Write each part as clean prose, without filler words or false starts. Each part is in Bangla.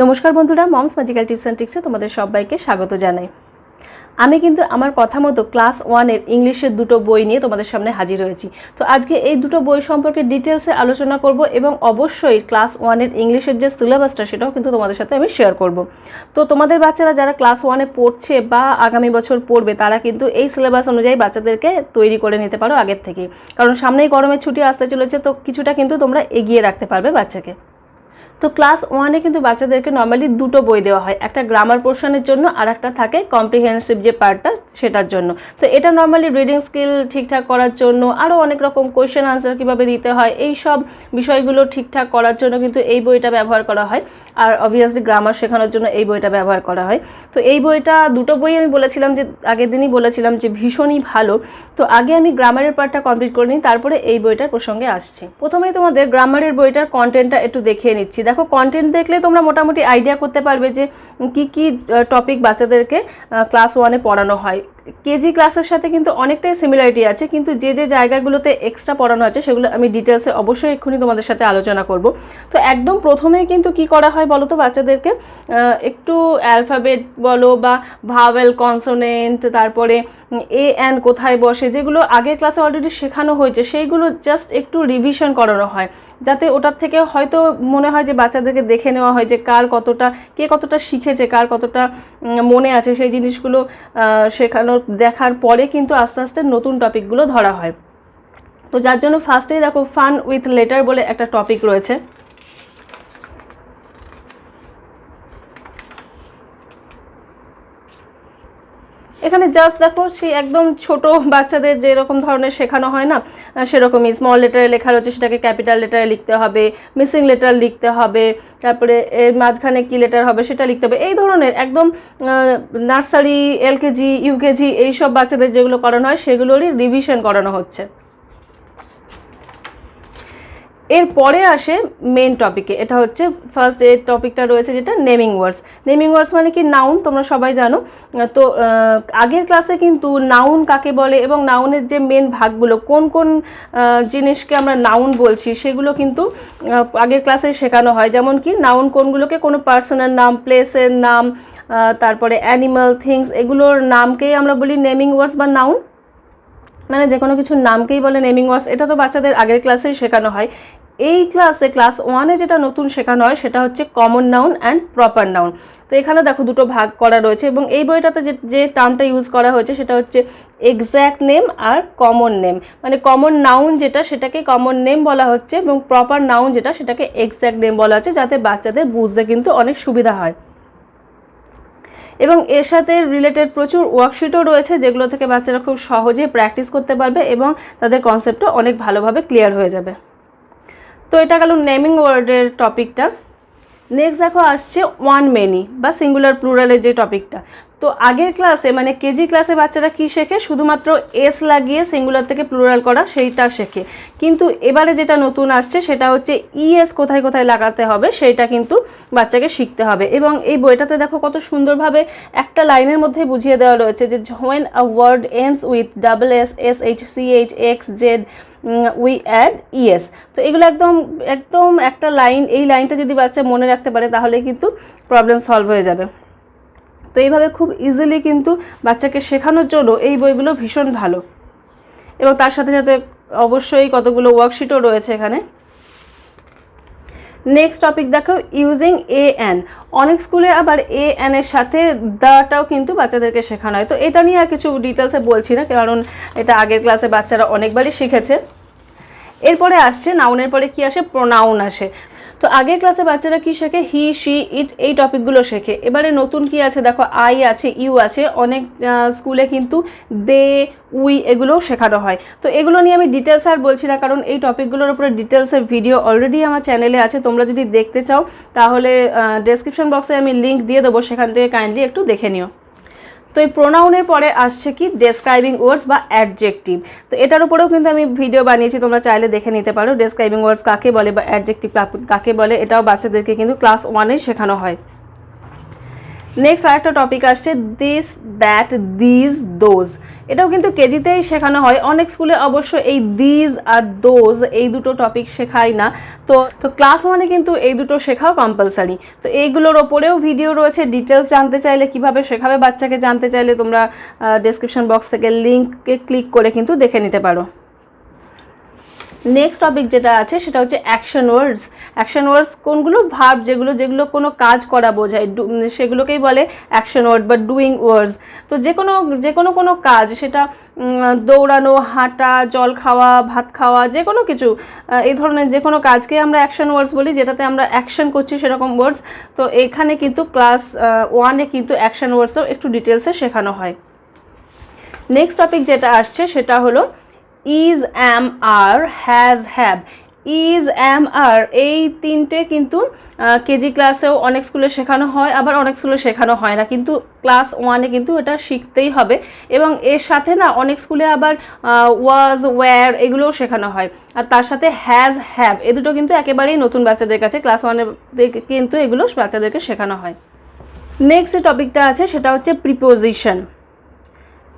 নমস্কার বন্ধুরা, মমস ম্যাজিক্যাল টিপস অ্যান্ড ট্রিক্সে তোমাদের সবাইকে স্বাগত জানাই। আমি কিন্তু আমার কথা মতো ক্লাস 1-এর ইংলিশের দুটো বই নিয়ে তোমাদের সামনে হাজির হয়েছি। তো আজকে এই দুটো বই সম্পর্কে ডিটেলসে আলোচনা করব এবং অবশ্যই ক্লাস 1-এর ইংলিশের যে সিলেবাসটা সেটাও কিন্তু তোমাদের সাথে আমি শেয়ার করব। তো তোমাদের বাচ্চারা যারা ক্লাস 1-এ পড়ছে বা আগামী বছর পড়বে তারা কিন্তু এই সিলেবাস অনুযায়ী বাচ্চাদেরকে তৈরি করে নিতে পারো আগের থেকেই, কারণ সামনেই গরমের ছুটি আসতে চলেছে, তো কিছুটা কিন্তু তোমরা এগিয়ে রাখতে পারবে বাচ্চাকে। তো ক্লাস 1-এ কিন্তু বাচ্চাদেরকে নর্মালি দুটো বই দেওয়া হয়, একটা গ্রামার পোর্শনের জন্য আর একটা থাকে কম্প্রিহেনসিভ যে পার্টটা সেটার জন্য। তো এটা নর্মালি রিডিং স্কিল ঠিকঠাক করার জন্য, আরও অনেক রকম কোয়েশ্চেন আনসার কীভাবে দিতে হয় এই সব বিষয়গুলো ঠিকঠাক করার জন্য কিন্তু এই বইটা ব্যবহার করা হয়। আর অবভিয়াসলি গ্রামার শেখানোর জন্য এই বইটা ব্যবহার করা হয়। তো এই বইটা দুটো বই আমি বলেছিলাম যে আগের দিনই বলেছিলাম যে ভীষণই ভালো। তো আগে আমি গ্রামারের পার্টটা কমপ্লিট করে নিই, তারপরে এই বইটার প্রসঙ্গে আসছি। প্রথমেই তোমাদের গ্রামারের বইটার কন্টেন্টটা একটু দেখিয়ে নিচ্ছি। দেখো, কন্টেন্ট দেখলে তোমরা মোটামুটি আইডিয়া করতে পারবে যে কি কি টপিক বাচ্চাদেরকে ক্লাস 1-এ পড়ানো হয়। কেজি ক্লাসের সাথে কিন্তু অনেকটাই সিমিলারিটি আছে, কিন্তু যে যে জায়গাগুলোতে এক্সট্রা পড়ানো আছে সেগুলো আমি ডিটেলসে অবশ্যই এক্ষুনি তোমাদের সাথে আলোচনা করব। তো একদম প্রথমেই কিন্তু কি করা হয় বলো তো, বাচ্চাদেরকে একটু অ্যালফাবেট বলো বা ভাওয়েল, কনসোনেন্ট, তারপরে এ অ্যান কোথায় বসে, যেগুলো আগের ক্লাসে অলরেডি শেখানো হয়েছে সেইগুলো জাস্ট একটু রিভিশন করানো হয়, যাতে ওটার থেকে হয়তো মনে হয় যে বাচ্চাদেরকে দেখে নেওয়া হয় যে কে কতটা শিখেছে, কার কতটা মনে আছে, সেই জিনিসগুলো দেখার পরে কিন্তু আস্তে আস্তে নতুন টপিকগুলো ধরা হয়। তো যার জন্য ফার্স্টেই দেখো ফান উইথ লেটার বলে একটা টপিক রয়েছে। এখানে জাস্ট দেখো সেই একদম ছোট বাচ্চাদের যেরকম ধরনের শেখানো হয় না, সেরকমই স্মল লেটারে লেখা রয়েছে, সেটাকে ক্যাপিটাল লেটারে লিখতে হবে, মিসিং লেটার লিখতে হবে, তারপরে এর মাঝখানে কী লেটার হবে সেটা লিখতে হবে। এই ধরনের একদম নার্সারি, এলকেজি, ইউকেজি এইসব বাচ্চাদের যেগুলো করানো হয় সেগুলোরই রিভিশন করানো হচ্ছে। এরপরে আসে মেন টপিকে, এটা হচ্ছে ফার্স্ট এর টপিকটা রয়েছে যেটা নেমিং ওয়ার্ডস। নেমিং ওয়ার্ডস মানে কি নাউন, তোমরা সবাই জানো। তো আগের ক্লাসে কিন্তু নাউন কাকে বলে এবং নাউনের যে মেন ভাগগুলো, কোন কোন জিনিসকে আমরা নাউন বলছি সেগুলো কিন্তু আগের ক্লাসে শেখানো হয়। যেমন কি নাউন কোনগুলোকে, কোনো পার্সনের নাম, প্লেসের নাম, তারপরে অ্যানিমাল, থিংস, এগুলোর নামকেই আমরা বলি নেমিং ওয়ার্ডস বা নাউন, মানে যে কোনো কিছুর নামকেই বলে নেমিং ওয়ার্ডস। এটা তো বাচ্চাদের আগের ক্লাসেই শেখানো হয়। এই ক্লাসে ক্লাস 1-এ যেটা নতুন শেখানো হয় সেটা হচ্ছে common noun and proper noun. তো এখানে দেখো দুটো ভাগ করা রয়েছে এবং এই বইটাতে যে টার্মটা ইউজ করা হয়েছে সেটা হচ্ছে এক্স্যাক্ট নেম আর কমন নেম। মানে কমন নাউন যেটা সেটাকে কমন নেম বলা হচ্ছে এবং প্রপার নাউন যেটা সেটাকে এক্স্যাক্ট নেম বলা হচ্ছে, যাতে বাচ্চাদের বুঝতে কিন্তু অনেক সুবিধা হয়। এবং এর সাথে রিলেটেড প্রচুর ওয়ার্কশিটও রয়েছে, যেগুলো থেকে বাচ্চারা খুব সহজে প্র্যাকটিস করতে পারবে এবং তাদের কনসেপ্টও অনেক ভালোভাবে ক্লিয়ার হয়ে যাবে। তো এটা গেল নেমিং ওয়ার্ডের টপিকটা। নেক্সট দেখো আসছে ওয়ান মেনি বা সিঙ্গুলার প্লুরালের যে টপিকটা। তো আগের ক্লাসে মানে কেজি ক্লাসে বাচ্চারা কি শেখে, শুধুমাত্র এস লাগিয়ে সিঙ্গুলার থেকে প্লুরাল করা সেইটা শেখে, কিন্তু এবারে যেটা নতুন আসছে সেটা হচ্ছে ইএস কোথায় কোথায় লাগাতে হবে সেইটা কিন্তু বাচ্চাকে শিখতে হবে। এবং এই বইটাতে দেখো কত সুন্দরভাবে একটা লাইনের মধ্যে বুঝিয়ে দেওয়া রয়েছে যে when a word ends with double s, sh, ch, x, z we add ES. তো এগুলো একদম একদম একটা লাইন, এই লাইনটা যদি বাচ্চা মনে রাখতে পারে তাহলে কিন্তু প্রবলেম সলভ হয়ে যাবে। তো এইভাবে খুব ইজিলি কিন্তু বাচ্চাকে শেখানোর জন্য এই বইগুলো ভীষণ ভালো। এবং তার সাথে সাথে অবশ্যই কতগুলো ওয়ার্কশিটও রয়েছে এখানে। নেক্সট টপিক দেখো ইউজিং এ অ্যান। অনেক স্কুলে আবার এ অ্যানের সাথে দাটাও কিন্তু বাচ্চাদেরকে শেখানো হয়। তো এটা নিয়ে আর কিছু ডিটেলসে বলছি না, কারণ এটা আগের ক্লাসে বাচ্চারা অনেকবারই শিখেছে। এরপরে আসছে নাউনের পরে কি আসে, প্রোনাউন আসে। তো আগের ক্লাসে বাচ্চারা কি শেখে, হি, শি, ইট, এই টপিকগুলো শেখে। এবারে নতুন কি আছে দেখো, আই আছে, ইউ আছে। অনেক স্কুলে কিন্তু দে, উই এগুলোও শেখানো হয়। তো এগুলো নিয়ে আমি ডিটেলস আর বলছি না, কারণ এই টপিকগুলোর উপরে ডিটেলসের ভিডিও অলরেডি আমার চ্যানেলে আছে। তোমরা যদি দেখতে চাও তাহলে ডেসক্রিপশন বক্সে আমি লিঙ্ক দিয়ে দেবো, সেখান থেকে কাইন্ডলি একটু দেখে নিও। তো এই প্রোনাউনের পরে আসছে কি ডেসক্রাইবিং ওয়ার্ডস বা অ্যাডজেক্টিভ। তো এটার উপরেও কিন্তু আমি ভিডিও বানিয়েছি, তোমরা চাইলে দেখে নিতে পারো। ডেসক্রাইবিং ওয়ার্ডস কাকে বলে বা অ্যাডজেক্টিভ কাকে বলে, এটাও বাচ্চাদেরকে কিন্তু ক্লাস 1-এ শেখানো হয়। নেক্সট আরেকটা টপিক আসছে দিস, দ্যাট, দিস, দোজ। এটাও কিন্তু কেজিতেই শেখানো হয়। অনেক স্কুলে অবশ্য এই দিস আর দোজ এই দুটো টপিক শেখায় না। তো ক্লাস 1-এ কিন্তু এই দুটো শেখাও কম্পালসারি। তো এইগুলোর ওপরেও ভিডিও রয়েছে। ডিটেলস জানতে চাইলে, কিভাবে শেখাবে বাচ্চাকে জানতে চাইলে তোমরা ডেসক্রিপশন বক্স থেকে লিঙ্কে ক্লিক করে কিন্তু দেখে নিতে পারো। নেক্সট টপিক যেটা আছে সেটা হচ্ছে অ্যাকশন ওয়ার্ডস। অ্যাকশন ওয়ার্ডস কোনগুলো? ভার্ব যেগুলো কোনো কাজ করা বোঝায়, সেগুলোকেই বলে অ্যাকশন ওয়ার্ড বা ডুইং ওয়ার্ডস। তো যে কোনো কাজ, সেটা দৌড়ানো, হাঁটা, জল খাওয়া, ভাত খাওয়া, যে কোনো কিছু, এই ধরনের যে কোনো কাজকে আমরা অ্যাকশন ওয়ার্ডস বলি, যেটাতে আমরা অ্যাকশন করছি সেরকম ওয়ার্ডস। তো এখানে কিন্তু ক্লাস 1-এ কিন্তু অ্যাকশন ওয়ার্ডসও একটু ডিটেলসে শেখানো হয়। নেক্সট টপিক যেটা আসছে সেটা হলো is, am, are, has, have. Is, am, are এই তিনটে কিন্তু কেজি ক্লাসেও অনেক স্কুলে শেখানো হয়, আবার অনেক স্কুলে শেখানো হয় না, কিন্তু ক্লাস 1-এ কিন্তু এটা শিখতেই হবে। এবং এর সাথে না অনেক স্কুলে আবার ওয়াজ, ওয়্যার এগুলোও শেখানো হয়। আর তার সাথে হ্যাজ, হ্যাভ এ দুটো কিন্তু একেবারেই নতুন বাচ্চাদের কাছে, ক্লাস 1-এ কিন্তু এগুলো বাচ্চাদেরকে শেখানো হয়। নেক্সট যে টপিকটা আছে সেটা হচ্ছে প্রিপোজিশন।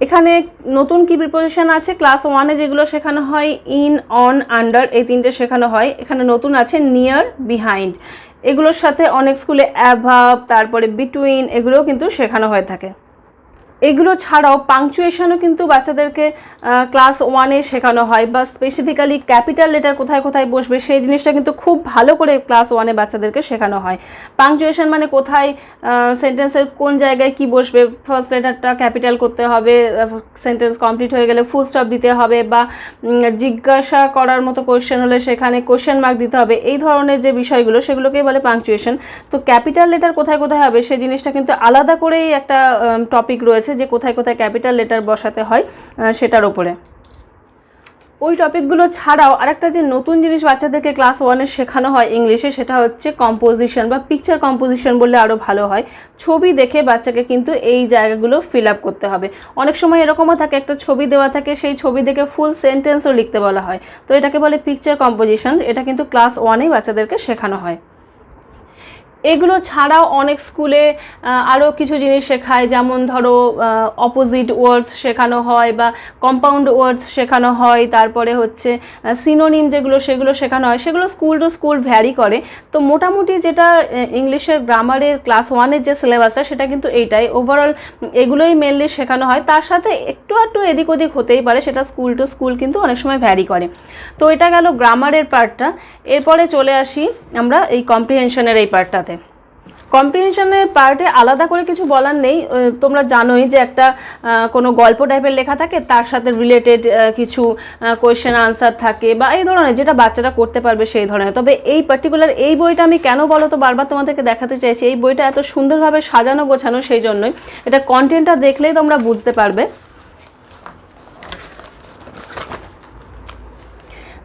এখানে নতুন কি প্রিপোজিশন আছে? ক্লাস 1-এ যেগুলো শেখানো হয় ইন, অন, আন্ডার এই তিনটে শেখানো হয়। এখানে নতুন আছে নিয়ার, বিহাইন্ড। এগুলোর সাথে অনেক স্কুলে অ্যাভাব, তারপরে বিটুইন এগুলোও কিন্তু শেখানো হয়ে থাকে। এগুলো ছাড়াও পাংচুয়েশনও কিন্তু বাচ্চাদেরকে ক্লাস 1-এ শেখানো হয়, বা স্পেসিফিক্যালি ক্যাপিটাল লেটার কোথায় কোথায় বসবে সেই জিনিসটা কিন্তু খুব ভালো করে ক্লাস 1-এ বাচ্চাদেরকে শেখানো হয়। পাংচুয়েশন মানে কোথায় সেন্টেন্সের কোন জায়গায় কি বসবে, ফার্স্ট লেটারটা ক্যাপিটাল করতে হবে, সেন্টেন্স কমপ্লিট হয়ে গেলে ফুল স্টপ দিতে হবে, বা জিজ্ঞাসা করার মতো কোয়েশ্চেন হলে সেখানে কোয়েশ্চেন মার্ক দিতে হবে। এই ধরনের যে বিষয়গুলো সেগুলোকেই বলে পাংচুয়েশন। তো ক্যাপিটাল লেটার কোথায় কোথায় হবে সেই জিনিসটা কিন্তু আলাদা করেই একটা টপিক রয়েছে, যে কোথায় কোথায় ক্যাপিটাল লেটার বসাতে হয় সেটার ওপরে। ওই টপিকগুলো ছাড়াও আরেকটা যে নতুন জিনিস বাচ্চাদেরকে ক্লাস 1-এ শেখানো হয় ইংলিশে, সেটা হচ্ছে কম্পোজিশন বা পিকচার কম্পোজিশন বললে আরও ভালো হয়। ছবি দেখে বাচ্চাকে কিন্তু এই জায়গাগুলো ফিল আপ করতে হবে। অনেক সময় এরকমও থাকে, একটা ছবি দেওয়া থাকে, সেই ছবি দেখে ফুল সেন্টেন্সও লিখতে বলা হয়। তো এটাকে বলে পিকচার কম্পোজিশন। এটা কিন্তু ক্লাস 1-এই বাচ্চাদেরকে শেখানো হয়। এগুলো ছাড়াও অনেক স্কুলে আরও কিছু জিনিস শেখায়, যেমন ধরো অপোজিট ওয়ার্ডস শেখানো হয়, বা কম্পাউন্ড ওয়ার্ডস শেখানো হয়, তারপরে হচ্ছে সিনোনিম সেগুলো শেখানো হয়। সেগুলো স্কুল টু স্কুল ভ্যারি করে। তো মোটামুটি যেটা ইংলিশের গ্রামারের ক্লাস 1-এর যে সিলেবাসটা সেটা কিন্তু এইটাই, ওভারঅল এগুলোই মেনলি শেখানো হয়। তার সাথে একটু এদিক ওদিক হতেই পারে, সেটা স্কুল টু স্কুল কিন্তু অনেক সময় ভ্যারি করে। তো এটা গেল গ্রামারের পার্টটা। এরপরে চলে আসি আমরা এই কম্প্রিহেনশনের এই পার্টটাতে। কম্প্রিহেনশনের পার্টে আলাদা করে কিছু বলার নেই। তোমরা জানোই যে একটা কোনো গল্প টাইপের লেখা থাকে, তার সাথে রিলেটেড কিছু কোয়েশ্চেন আনসার থাকে, বা এই ধরনের যেটা বাচ্চারা করতে পারবে সেই ধরনের। তবে এই পার্টিকুলার এই বইটা আমি কেন বলো তো বারবার তোমাদেরকে দেখাতে চাইছি, এই বইটা এত সুন্দরভাবে সাজানো গোছানো সেই জন্যই। এটা কন্টেন্টটা দেখলেই তোমরা বুঝতে পারবে।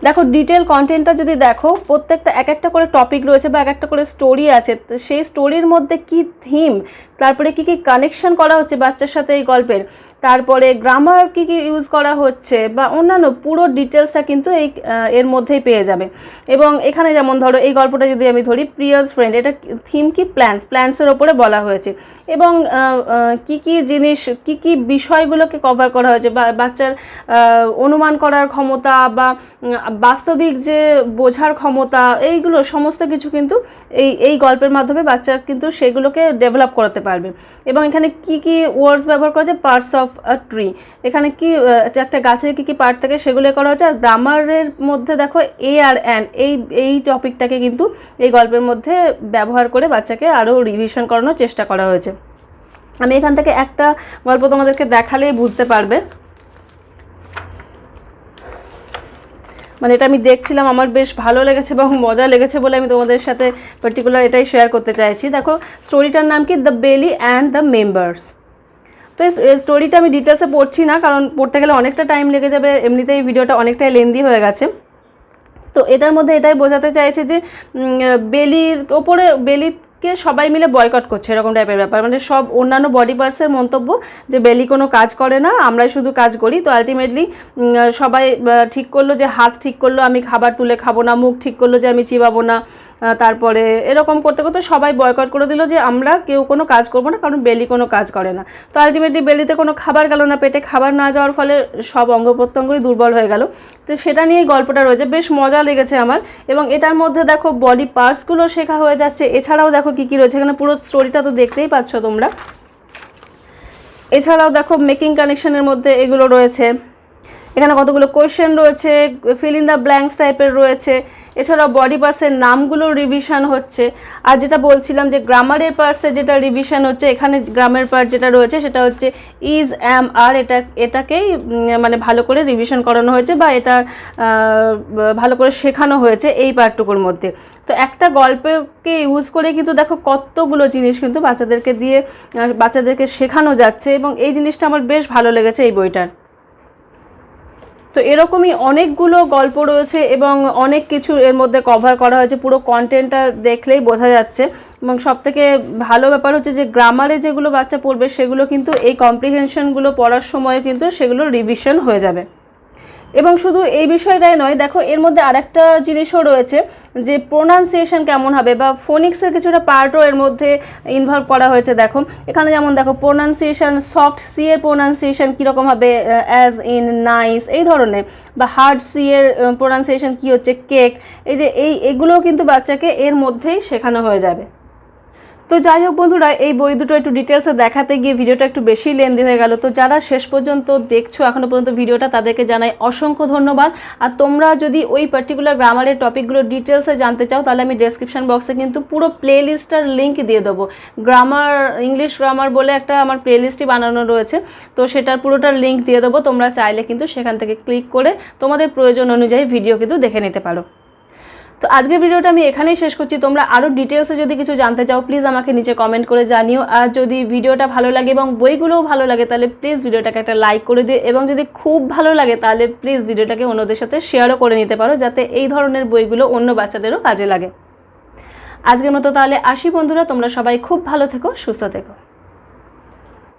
দেখো ডিটেল কন্টেন্টটা যদি দেখো, প্রত্যেকটা এক একটা করে টপিক রয়েছে বা এক একটা করে স্টোরি আছে। সেই স্টোরির মধ্যে কি থিম, তারপরে কি কি কানেকশন করা হচ্ছে বাচ্চার সাথে এই গল্পের, তারপরে গ্রামার কি কি ইউজ করা হচ্ছে, বা অন্যান্য পুরো ডিটেলসটা কিন্তু এর মধ্যেই পেয়ে যাবে। এবং এখানে যেমন ধরো এই গল্পটা যদি আমি ধরি, প্রিয়াস ফ্রেন্ড, এটা থিম কি প্ল্যান্টসের ওপরে বলা হয়েছে। এবং কি কি জিনিস, কি কি বিষয়গুলোকে কভার করা হয়েছে, বা বাচ্চার অনুমান করার ক্ষমতা বা বাস্তবিক যে বোঝার ক্ষমতা, এইগুলো সমস্ত কিছু কিন্তু এই গল্পের মাধ্যমে বাচ্চা কিন্তু সেগুলোকে ডেভেলপ করাতে পারবে। এবং এখানে কি কি ওয়ার্ডস ব্যবহার করা হচ্ছে, পার্টস অফ আ ট্রি, এখানে কি একটা গাছের কি কি পার্ট থাকে সেগুলো করা হচ্ছে। আর গ্রামারের মধ্যে দেখো এ আর অ্যান, এই টপিকটাকে কিন্তু এই গল্পের মধ্যে ব্যবহার করে বাচ্চাকে আরও রিভিশন করানোর চেষ্টা করা হয়েছে। আমি এখান থেকে একটা গল্প তোমাদেরকে দেখালেই বুঝতে পারবে। মানে এটা আমি দেখছিলাম, আমার বেশ ভালো লেগেছে এবং মজা লেগেছে বলে আমি তোমাদের সাথে পার্টিকুলার এটাই শেয়ার করতে চাইছি। দেখো স্টোরিটার নাম কি, দ্য বেলি অ্যান্ড দ্য মেম্বার্স। তো এই স্টোরিটা আমি ডিটেলসে পড়ছি না, কারণ পড়তে গেলে অনেকটা টাইম লেগে যাবে, এমনিতেই ভিডিওটা অনেকটাই লেন্দি হয়ে গেছে। তো এটার মধ্যে এটাই বোঝাতে চাইছে যে বেলির ওপরে, বেলিকে বেলিকে সবাই মিলে বয়কট করছে, এরকম টাইপের ব্যাপার। মানে সব অন্যান্য বডি পার্টসের মন্তব্য যে বেলি কোনো কাজ করে না, আমরাই শুধু কাজ করি। তো আলটিমেটলি সবাই ঠিক করলো যে হাত ঠিক করলো আমি খাবার তুলে খাবো না, মুখ ঠিক করলো যে আমি চিবাবো না, তারপরে এরকম করতে করতে সবাই বয়কট করে দিল যে আমরা কেউ কোনো কাজ করবো না, কারণ বেলি কোনো কাজ করে না। তো আলটিমেটলি বেলিতে কোনো খাবার গেল না, পেটে খাবার না যাওয়ার ফলে সব অঙ্গ প্রত্যঙ্গই দুর্বল হয়ে গেল। তো সেটা নিয়েই গল্পটা রয়েছে, বেশ মজা লেগেছে আমার। এবং এটার মধ্যে দেখো বডি পার্টসগুলো শেখা হয়ে যাচ্ছে, এছাড়াও দেখো কী কী রয়েছে এখানে, পুরো স্টোরিটা তো দেখতেই পাচ্ছ তোমরা। এছাড়াও দেখো মেকিং কানেকশনের মধ্যে এগুলো রয়েছে, এখানে কতগুলো কোয়েশ্চেন রয়েছে, ফিল ইন দ্য ব্ল্যাঙ্কস টাইপের রয়েছে। এছাড়াও বডি পার্টসের নামগুলো রিভিশন হচ্ছে। আর যেটা বলছিলাম যে গ্রামারের পার্টসে যেটা রিভিশন হচ্ছে, এখানে গ্রামের পার্ট যেটা রয়েছে সেটা হচ্ছে ইজ, অ্যাম, আর, এটাকেই মানে ভালো করে রিভিশন করানো হয়েছে বা এটা ভালো করে শেখানো হয়েছে এই পার্টটুকুর মধ্যে। তো একটা গল্পকে ইউজ করে কিন্তু দেখো কতগুলো জিনিস কিন্তু বাচ্চাদেরকে শেখানো যাচ্ছে, এবং এই জিনিসটা আমার বেশ ভালো লেগেছে এই বইটার। তো এরকমই অনেকগুলো গল্প রয়েছে এবং অনেক কিছু এর মধ্যে কভার করা হয়েছে, পুরো কন্টেন্টটা দেখলেই বোঝা যাচ্ছে। এবং সবথেকে ভালো ব্যাপার হচ্ছে যে গ্রামারে যেগুলো বাচ্চা পড়বে সেগুলো কিন্তু এই কম্প্রিহেনশনগুলো পড়ার সময় কিন্তু সেগুলো রিভিশন হয়ে যাবে। এবং শুধু এই বিষয়টাই নয়, দেখো এর মধ্যে আরেকটা জিনিসও রয়েছে যে প্রোনাউন্সিয়েশন কেমন হবে বা ফোনিক্সের কিছুটা পার্টও এর মধ্যে ইনভলভ করা হয়েছে। দেখো এখানে যেমন দেখো প্রোনাউন্সিয়েশন, সফট সি এর প্রোনাউন্সিয়েশন কীরকম হবে, অ্যাজ ইন, নাইস, এই ধরনের, বা হার্ড সি এর প্রোনাউন্সিয়েশন কী হচ্ছে, কেক, এই যে এগুলোও কিন্তু বাচ্চাকে এর মধ্যেই শেখানো হয়ে যাবে। তো যাই হোক বন্ধুরা, এই বই দুটো একটু ডিটেলসে দেখাতে গিয়ে ভিডিওটা একটু বেশি লেন্দি হয়ে গেল। তো যারা শেষ পর্যন্ত দেখছো এখনও পর্যন্ত ভিডিওটা, তাদেরকে জানাই অসংখ্য ধন্যবাদ। আর তোমরা যদি ওই পার্টিকুলার গ্রামারের টপিকগুলো ডিটেলসে জানতে চাও তাহলে আমি ডেসক্রিপশন বক্সে কিন্তু পুরো প্লে লিস্টটার লিঙ্ক দিয়ে দেবো। ইংলিশ গ্রামার বলে একটা আমার প্লে লিস্টই বানানো রয়েছে, তো সেটার পুরোটার লিঙ্ক দিয়ে দেবো। তোমরা চাইলে কিন্তু সেখান থেকে ক্লিক করে তোমাদের প্রয়োজন অনুযায়ী ভিডিও কিন্তু দেখে নিতে পারো। তো আজকের ভিডিওটা আমি এখানেই শেষ করছি। তোমরা আরও ডিটেলসে যদি কিছু জানতে চাও প্লিজ আমাকে নিচে কমেন্ট করে জানিও। আর যদি ভিডিওটা ভালো লাগে এবং বইগুলোও ভালো লাগে তাহলে প্লিজ ভিডিওটাকে একটা লাইক করে দিও, এবং যদি খুব ভালো লাগে তাহলে প্লিজ ভিডিওটাকে অন্যদের সাথে শেয়ারও করে নিতে পারো, যাতে এই ধরনের বইগুলো অন্য বাচ্চাদেরও কাজে লাগে। আজকের মতো তাহলে আসি বন্ধুরা, তোমরা সবাই খুব ভালো থেকো, সুস্থ থেকো।